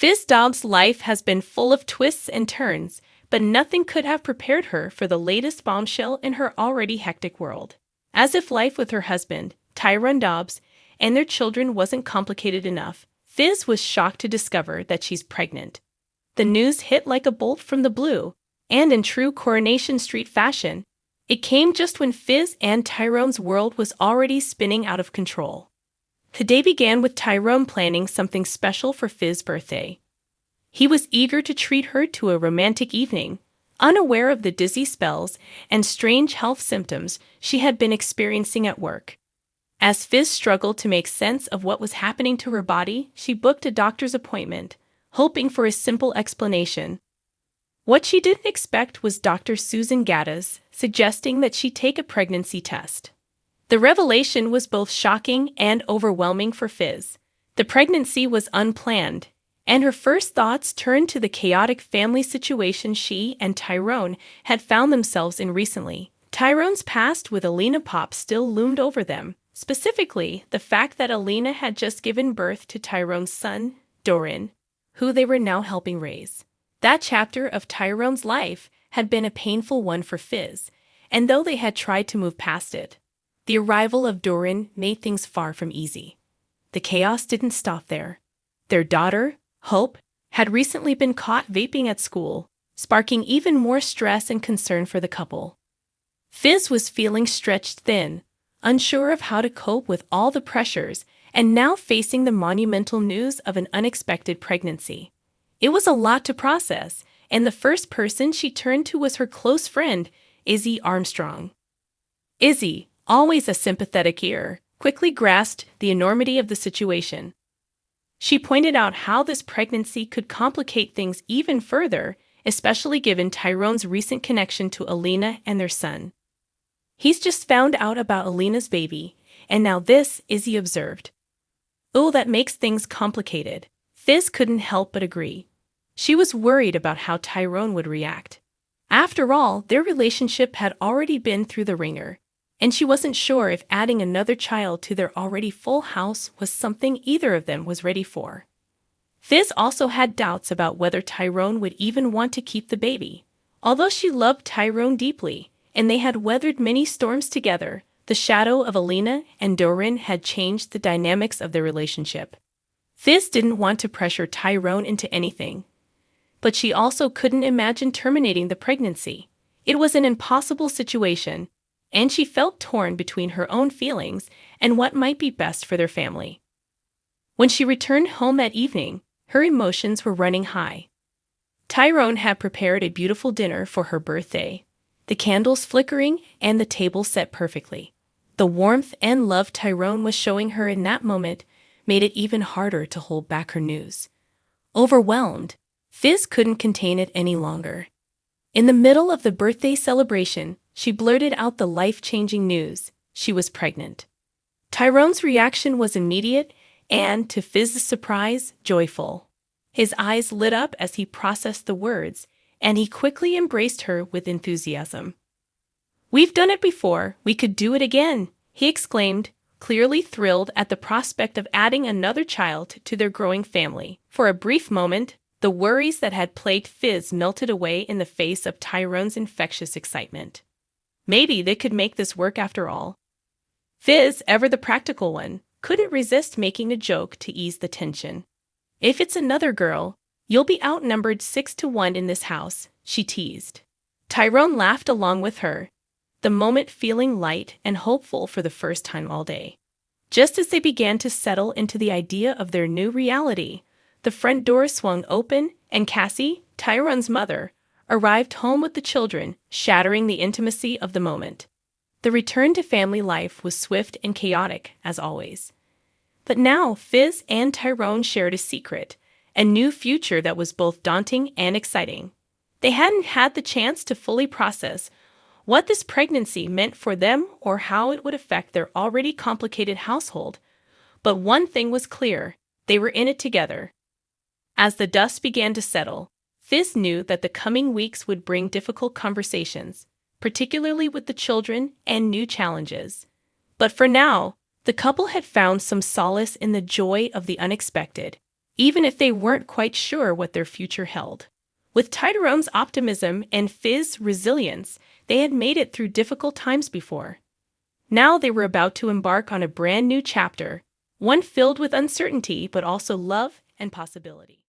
Fizdob's life has been full of twists and turns, but nothing could have prepared her for the latest bombshell in her already hectic world. As if life with her husband, Tyrone Dobbs, and their children wasn't complicated enough, Fiz was shocked to discover that she's pregnant. The news hit like a bolt from the blue, and in true Coronation Street fashion, it came just when Fiz and Tyrone's world was already spinning out of control. The day began with Tyrone planning something special for Fiz's birthday. He was eager to treat her to a romantic evening, unaware of the dizzy spells and strange health symptoms she had been experiencing at work. As Fiz struggled to make sense of what was happening to her body, she booked a doctor's appointment, hoping for a simple explanation. What she didn't expect was Dr. Susan Gaddis suggesting that she take a pregnancy test. The revelation was both shocking and overwhelming for Fiz. The pregnancy was unplanned, and her first thoughts turned to the chaotic family situation she and Tyrone had found themselves in recently. Tyrone's past with Alina Pop still loomed over them, specifically the fact that Alina had just given birth to Tyrone's son, Doran, who they were now helping raise. That chapter of Tyrone's life had been a painful one for Fiz, and though they had tried to move past it, the arrival of Doran made things far from easy. The chaos didn't stop there. Their daughter, Hope, had recently been caught vaping at school, sparking even more stress and concern for the couple. Fiz was feeling stretched thin, unsure of how to cope with all the pressures, and now facing the monumental news of an unexpected pregnancy. It was a lot to process, and the first person she turned to was her close friend, Izzy Armstrong. Izzy, always a sympathetic ear, quickly grasped the enormity of the situation. She pointed out how this pregnancy could complicate things even further, especially given Tyrone's recent connection to Alina and their son. He's just found out about Alina's baby, and now this, Izzy observed. Oh, that makes things complicated. Fiz couldn't help but agree. She was worried about how Tyrone would react. After all, their relationship had already been through the ringer, and she wasn't sure if adding another child to their already full house was something either of them was ready for. Fiz also had doubts about whether Tyrone would even want to keep the baby. Although she loved Tyrone deeply, and they had weathered many storms together, the shadow of Alina and Doran had changed the dynamics of their relationship. Fiz didn't want to pressure Tyrone into anything, but she also couldn't imagine terminating the pregnancy. It was an impossible situation, and she felt torn between her own feelings and what might be best for their family. When she returned home that evening, her emotions were running high. Tyrone had prepared a beautiful dinner for her birthday, the candles flickering and the table set perfectly. The warmth and love Tyrone was showing her in that moment made it even harder to hold back her news. Overwhelmed, Fiz couldn't contain it any longer. In the middle of the birthday celebration, she blurted out the life-changing news: she was pregnant. Tyrone's reaction was immediate and, to Fiz's surprise, joyful. His eyes lit up as he processed the words, and he quickly embraced her with enthusiasm. "We've done it before, we could do it again," he exclaimed, clearly thrilled at the prospect of adding another child to their growing family. For a brief moment, the worries that had plagued Fiz melted away in the face of Tyrone's infectious excitement. Maybe they could make this work after all. Fiz, ever the practical one, couldn't resist making a joke to ease the tension. "If it's another girl, you'll be outnumbered 6-1 in this house," she teased. Tyrone laughed along with her, the moment feeling light and hopeful for the first time all day. Just as they began to settle into the idea of their new reality, the front door swung open, and Cassie, Tyrone's mother, arrived home with the children, shattering the intimacy of the moment. The return to family life was swift and chaotic, as always. But now Fiz and Tyrone shared a secret, a new future that was both daunting and exciting. They hadn't had the chance to fully process what this pregnancy meant for them or how it would affect their already complicated household. But one thing was clear: they were in it together. As the dust began to settle, Fiz knew that the coming weeks would bring difficult conversations, particularly with the children and new challenges. But for now, the couple had found some solace in the joy of the unexpected. even if they weren't quite sure what their future held. With Tyrone's optimism and Fiz's resilience, they had made it through difficult times before. Now they were about to embark on a brand new chapter, one filled with uncertainty but also love and possibility.